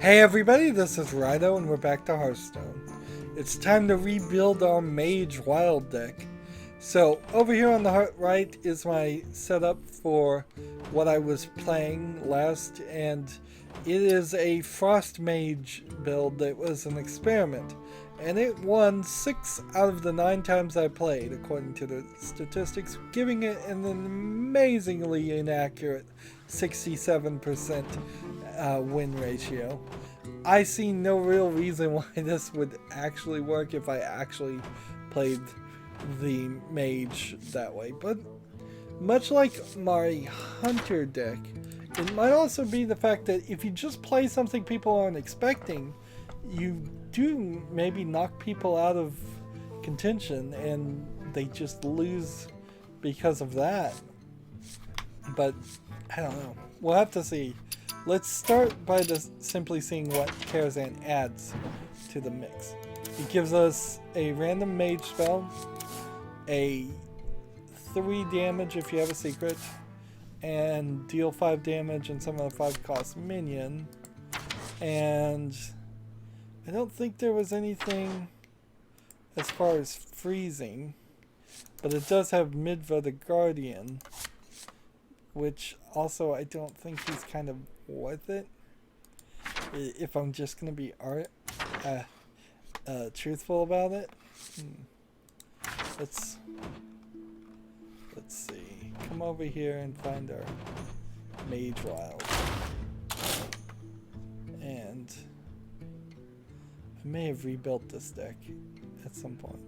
Hey everybody, this is Rydo and we're back to Hearthstone. It's time to rebuild our Mage Wild deck. So over here on the right is my setup for what I was playing last, and it is a Frost Mage build that was an experiment. And it won 6 out of the 9 times I played, according to the statistics, giving it an amazingly inaccurate 67% win ratio. I see no real reason why this would actually work if I actually played the Mage that way. But much like my Hunter deck, it might also be the fact that if you just play something people aren't expecting, you do maybe knock people out of contention and they just lose because of that. But I don't know. We'll have to see. Let's start by just simply seeing what Karazhan adds to the mix. It gives us a random mage spell, a 3 damage if you have a secret, and deal 5 damage and some of the 5 cost minion. And I don't think there was anything as far as freezing, but it does have Midva the Guardian, which also I don't think he's kind of worth it, if I'm just going to be truthful about it. Let's see. Come over here and find our Mage Wild. And I may have rebuilt this deck at some point.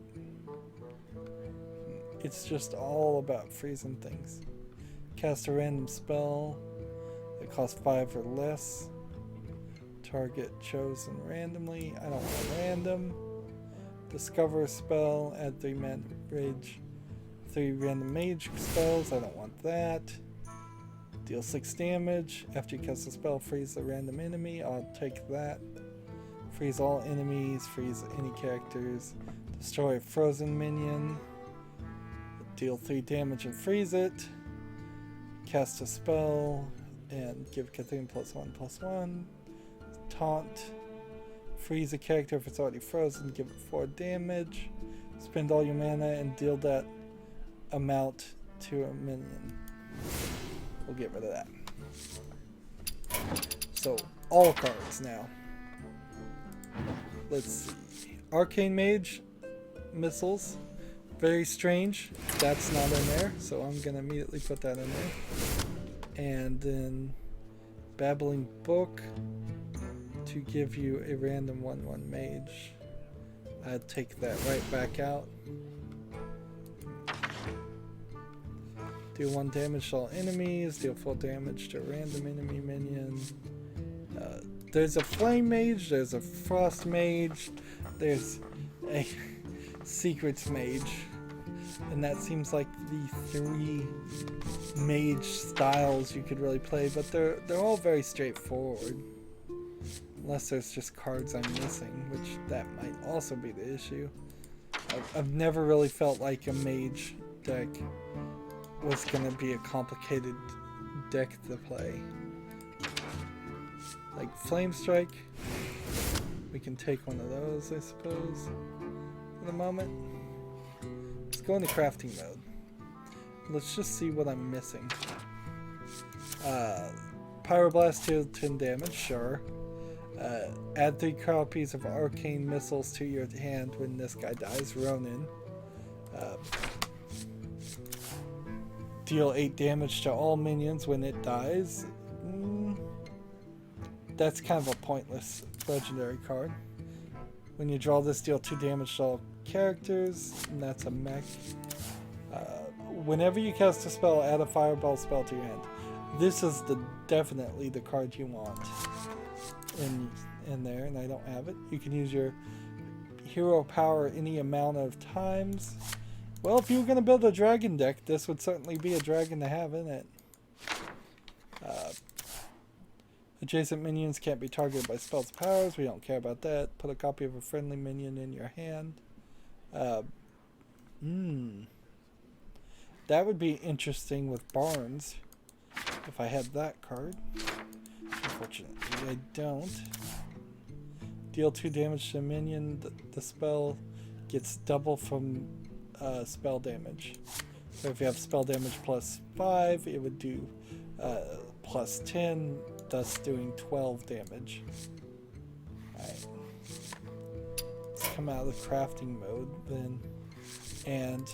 It's just all about freezing things. Cast a random spell that costs 5 or less. Target chosen randomly. I don't want random. Discover a spell. Add 3 rage. 3 random mage spells. I don't want that. Deal 6 damage. After you cast a spell, freeze a random enemy. I'll take that. Freeze all enemies. Freeze any characters. Destroy a frozen minion. Deal 3 damage and freeze it. Cast a spell and give Kathleen +1/+1. Taunt. Freeze a character if it's already frozen. Give it 4 damage. Spend all your mana and deal that amount to a minion. We'll get rid of that. So, all cards now. Let's see. Arcane Mage. Missiles. Very strange. That's not in there, so I'm going to immediately put that in there. And then Babbling Book to give you a random 1/1 mage. I'd take that right back out. Deal 1 damage to all enemies. Deal 4 damage to a random enemy minion. There's a Flame Mage. There's a Frost Mage. There's a Secrets Mage. And that seems like the 3 mage styles you could really play, but they're all very straightforward. Unless there's just cards I'm missing, which that might also be the issue. I've never really felt like a mage deck was going to be a complicated deck to play. Like Flame Strike, we can take one of those, I suppose, for the moment. Let's go into crafting mode. Let's just see what I'm missing. Pyroblast deals 10 damage, sure. Add 3 copies of arcane missiles to your hand when this guy dies, Ronin. Deal 8 damage to all minions when it dies. That's kind of a pointless legendary card. When you draw this, deal 2 damage to all characters, and that's a mech. Whenever you cast a spell, add a fireball spell to your hand. This is definitely the card you want in there, and I don't have it. You can use your hero power any amount of times. Well, if you were going to build a dragon deck, this would certainly be a dragon to have in it. Adjacent minions can't be targeted by spells powers. We don't care about that. Put a copy of a friendly minion in your hand. That would be interesting with Barnes if I had that card. Unfortunately, I don't. Deal 2 damage to a minion. The spell gets double from spell damage. So if you have spell damage plus 5, it would do plus 10, thus doing 12 damage. Alright. Let's come out of the crafting mode then and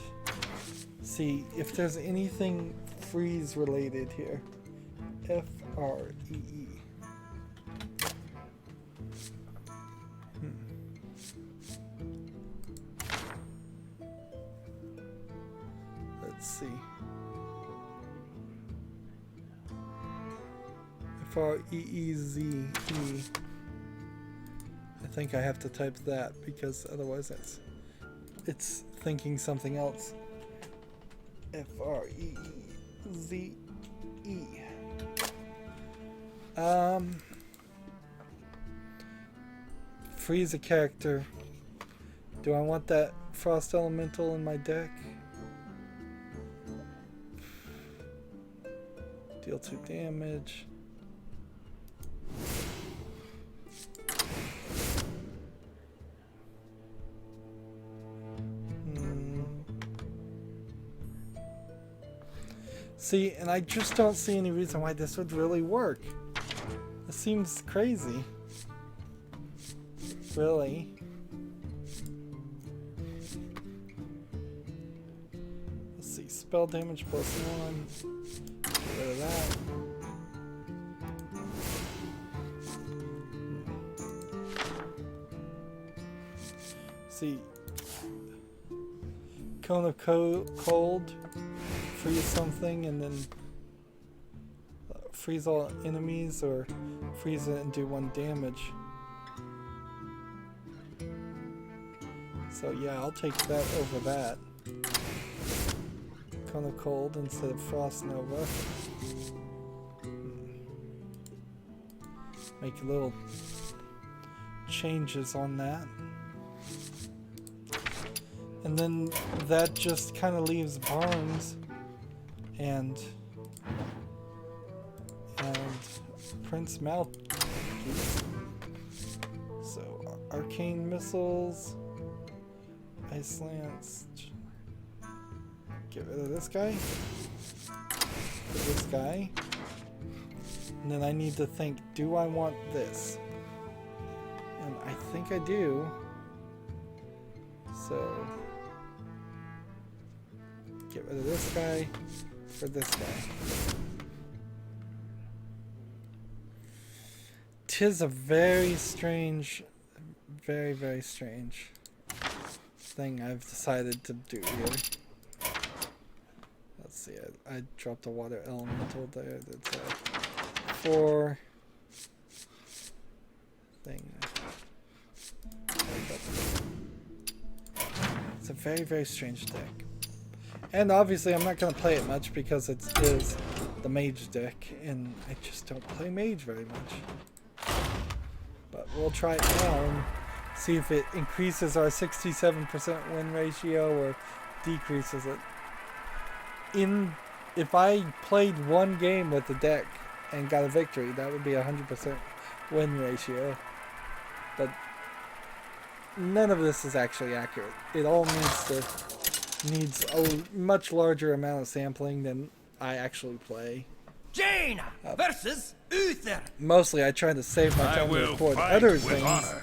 see if there's anything freeze related here. F-R-E-E. Let's see. F-R-E-E-Z-E. I think I have to type that because otherwise it's thinking something else. F-R-E-E-Z-E. Freeze a character. Do I want that frost elemental in my deck? Deal 2 damage. See, and I just don't see any reason why this would really work. It seems crazy. Really. Let's see, spell damage plus 1. Get rid of that. See, Cone of Cold. Freeze something and then freeze all enemies, or freeze it and do 1 damage. So yeah, I'll take that over that. Cone of Cold instead of Frost Nova. Make little changes on that. And then that just kind of leaves Barnes and Prince Mouthpiece. So arcane missiles, ice lance. Get rid of this guy. Put this guy. And then I need to think, do I want this? And I think I do. So get rid of this guy for this guy. Tis a very strange, very, very strange thing I've decided to do here. Let's see, I dropped a water elemental there. That's a 4 thing. It's a very, very strange deck. And obviously I'm not going to play it much because it is the Mage deck, and I just don't play Mage very much. But we'll try it now and see if it increases our 67% win ratio or decreases it. If I played 1 game with the deck and got a victory, that would be 100% win ratio. But none of this is actually accurate. It all needs a much larger amount of sampling than I actually play. Jaina versus Uther. Mostly I try to save my time to record other things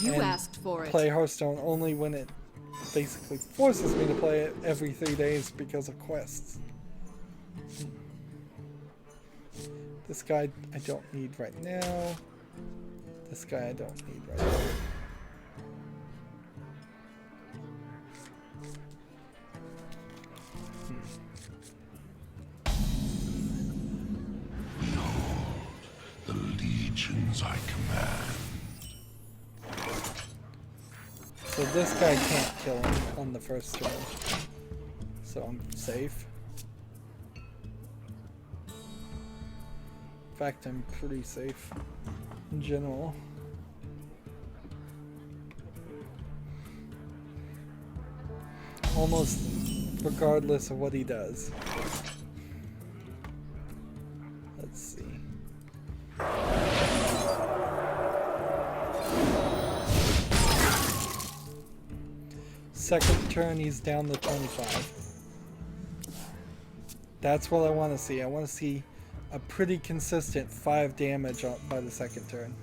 You and asked for it. play Hearthstone only when it basically forces me to play it every 3 days because of quests. This guy I don't need right now. This guy I don't need right now. The legions I command. So this guy can't kill him on the first turn. So I'm safe. In fact, I'm pretty safe in general. Almost regardless of what he does. Let's see. second turn he's down to 25. That's what I want to see. I want to see a pretty consistent 5 damage by the second turn.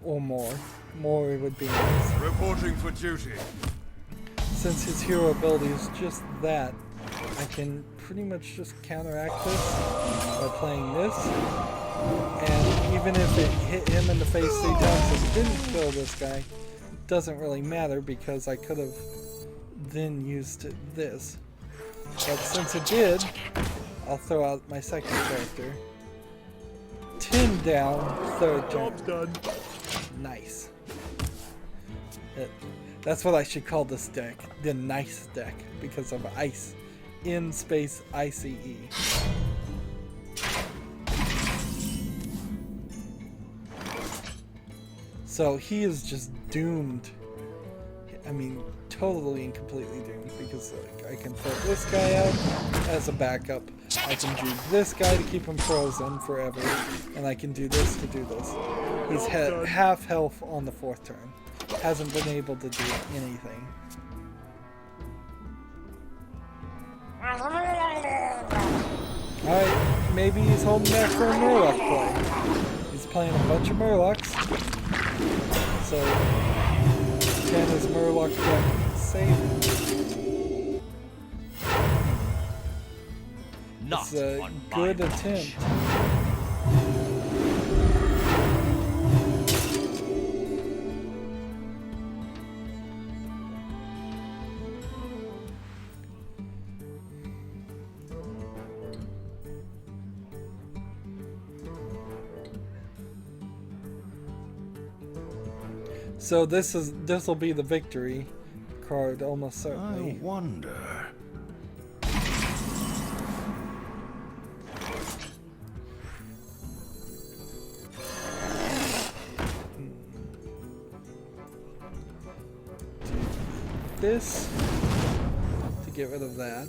Or more. More would be nice. Reporting for duty. Since his hero ability is just that, I can pretty much just counteract this by playing this. And even if it hit him in the face 3 times and didn't kill this guy, it doesn't really matter because I could have then used this. But since it did, I'll throw out my second character. 10 down, third turn. Job's done. Nice. That's what I should call this deck. The nice deck. Because of ice. In space ICE. So he is just doomed. I mean, totally and completely doomed. Because like, I can throw this guy out as a backup. I can do this guy to keep him frozen forever. And I can do this to do this. He's had half health on the 4th turn. Hasn't been able to do anything. Alright, maybe he's holding back for a Murloc play. He's playing a bunch of Murlocs. So, can his Murloc deck save him? It's a good attempt. So this will be the victory card almost certainly. I wonder. This to get rid of that.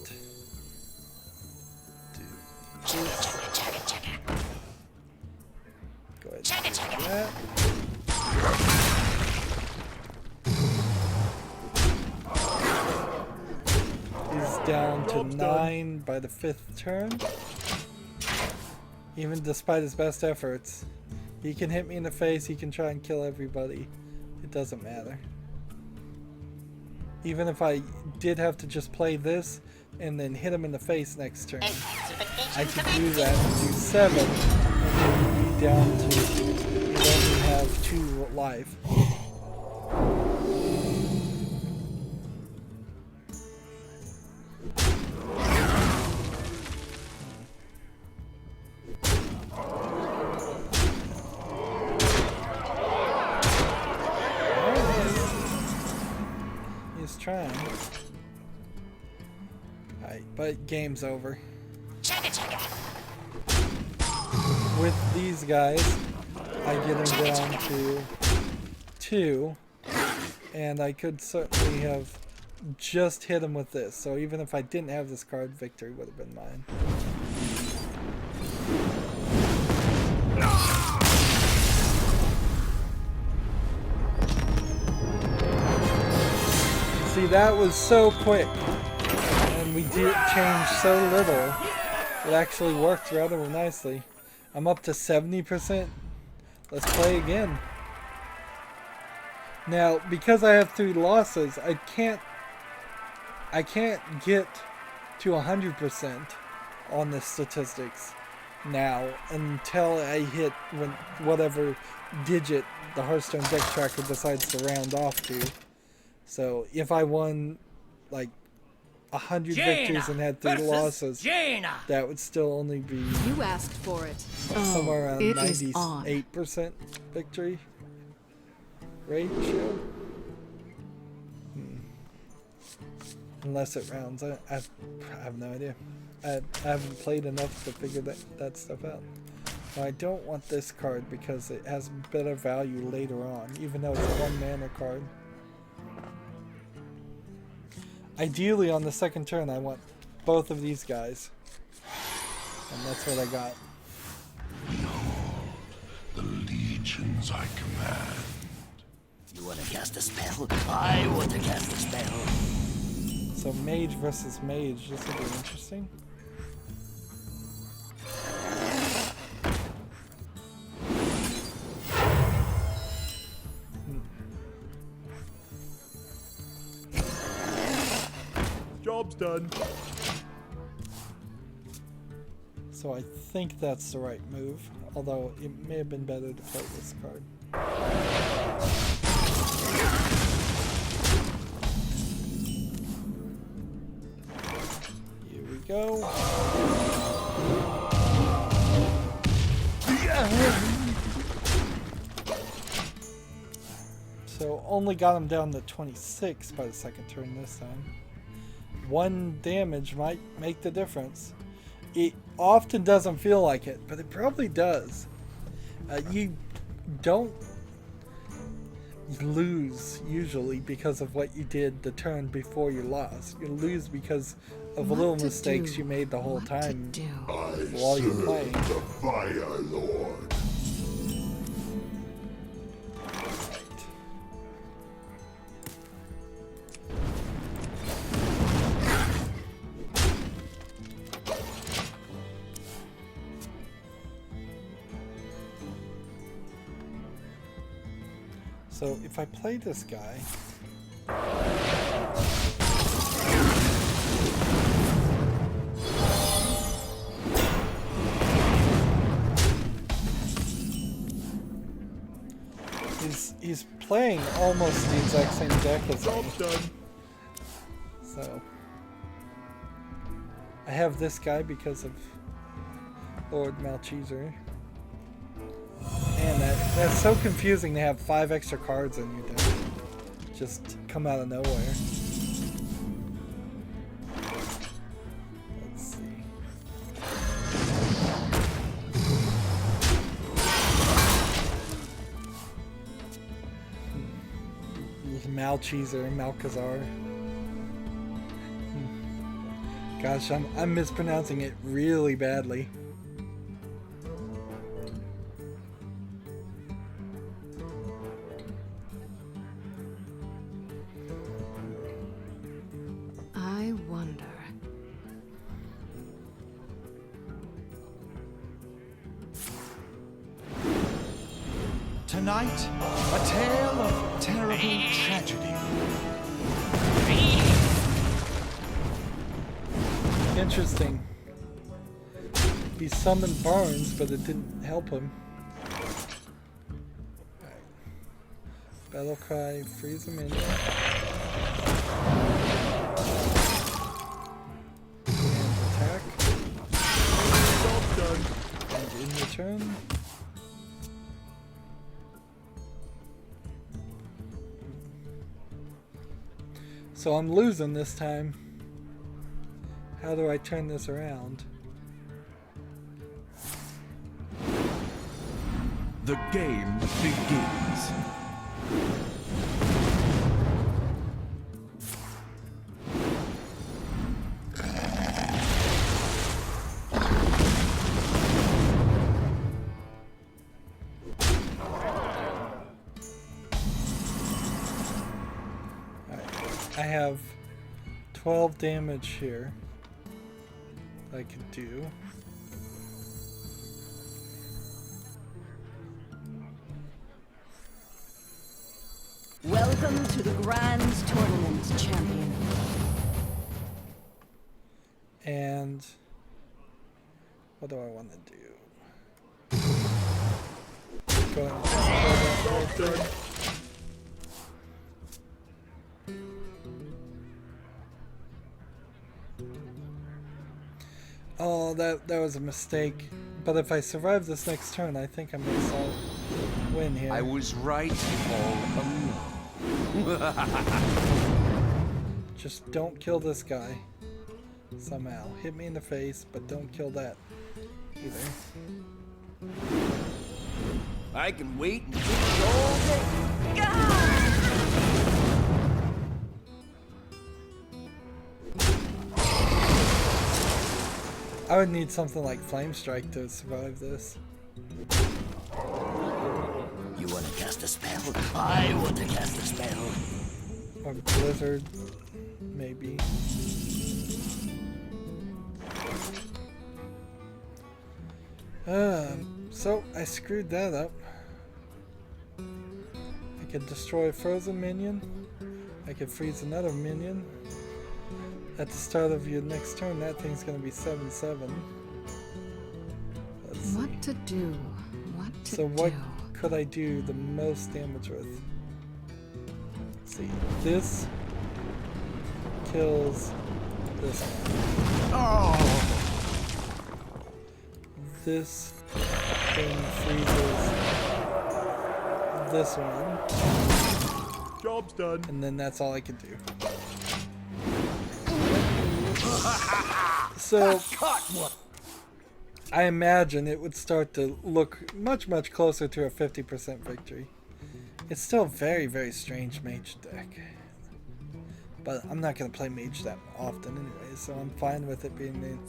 Do this. Go ahead and do that. He's down to 9 by the 5th turn. Even despite his best efforts, he can hit me in the face, he can try and kill everybody. It doesn't matter. Even if I did have to just play this and then hit him in the face next turn, I could do that and do 7, and then he'd be down to, he'd only have 2 life. Trying. Alright, but game's over. With these guys, I get him down to 2, and I could certainly have just hit him with this. So even if I didn't have this card, victory would have been mine. See, that was so quick, and we did change so little. It actually worked rather nicely. I'm up to 70%. Let's play again. Now, because I have 3 losses, I can't get to 100% on the statistics now until I hit whatever digit the Hearthstone deck tracker decides to round off to. So if I won like 100 victories and had 3 losses, that would still only be you asked for it. Somewhere around 98% victory ratio. Unless it rounds. I have no idea. I haven't played enough to figure that stuff out. Now, I don't want this card because it has better value later on, even though it's a 1 mana card. Ideally, on the 2nd turn, I want both of these guys. And that's what I got. The legions I command. You want to cast a spell? I want to cast a spell. So Mage versus Mage, this will be interesting. Job's done. So I think that's the right move, although it may have been better to play this card. Here we go. So only got him down to 26 by the second turn this time. 1 damage might make the difference. It often doesn't feel like it, but it probably does. You don't lose usually because of what you did the turn before you lost. You lose because of little mistakes you made the whole time while you're playing. The Fire Lord. So if I play this guy, he's playing almost the exact same deck as me. So I have this guy because of Lord Malcheeser. Man, that's so confusing to have 5 extra cards in your deck. Just come out of nowhere. Let's see. Malcheeser, Malcazar. Gosh, I'm mispronouncing it really badly. Tonight, a tale of terrible tragedy. Interesting. He summoned Barnes, but it didn't help him. Right. Battle Cry, freeze him in. And attack. And in return. So I'm losing this time. How do I turn this around? The game begins. I have 12 damage here I could do. Welcome to the Grand Tournament, champion. And what do I want to do? Go ahead. Oh, that was a mistake. But if I survive this next turn, I think I may win here. I was right all along. Just don't kill this guy. Somehow. Hit me in the face, but don't kill that either. I can wait and finish all day. I would need something like Flame Strike to survive this. You want to cast cast a spell. I want to cast a spell. Or Blizzard, maybe. So I screwed that up. I could destroy a frozen minion. I could freeze another minion. At the start of your next turn, that thing's gonna be 7/7. Let's see. What to do? What to So do? what could I do the most damage with? Let's see. This kills this one. Oh! This thing freezes this one. Job's done. And then that's all I can do. So I imagine it would start to look much, much closer to a 50% victory. It's still very, very strange Mage deck. But I'm not going to play Mage that often anyway, so I'm fine with it being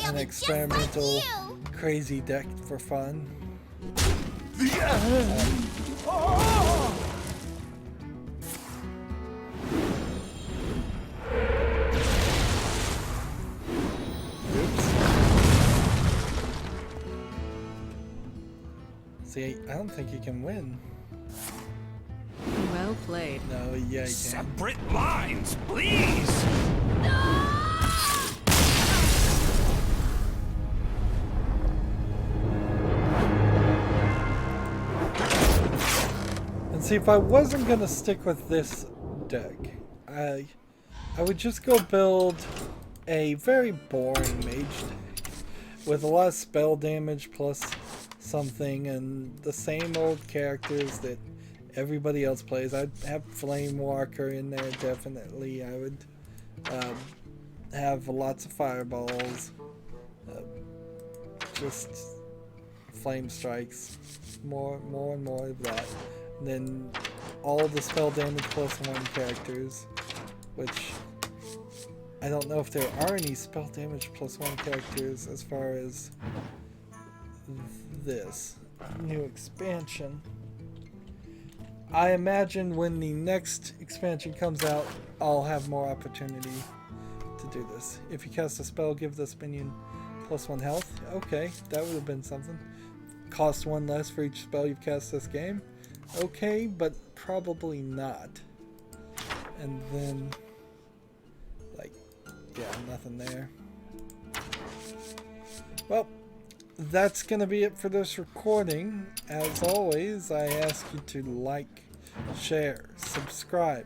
an experimental, crazy deck for fun. See, I don't think you can win. Well played. No, yeah, you can. Separate lines, please! And see, if I wasn't gonna stick with this deck, I would just go build a very boring mage deck with a lot of spell damage plus something and the same old characters that everybody else plays. I'd have Flame Walker in there, definitely. I would have lots of fireballs, just flame strikes, more and more of that. And then all the spell damage plus one characters, which I don't know if there are any spell damage plus one characters as far as this new expansion. I imagine when the next expansion comes out, I'll have more opportunity to do this. If you cast a spell, give this minion +1 health. Okay, that would have been something. Cost 1 less for each spell you've cast this game. Okay, but probably not. And then, like, yeah, nothing there. Well, that's gonna be it for this recording. As always, I ask you to like, share, subscribe,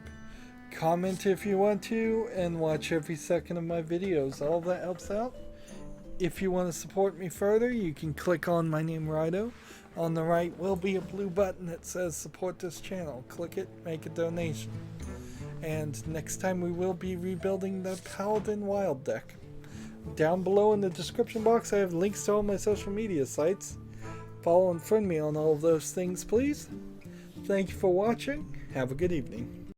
comment if you want to, and watch every second of my videos. All that helps out. If you want to support me further, you can click on my name, Rydo. On the right will be a blue button that says support this channel. Click it, make a donation. And next time we will be rebuilding the Paladin Wild deck. Down below in the description box I have links to all my social media sites. Follow and friend me on all of those things, please. Thank you for watching. Have a good evening.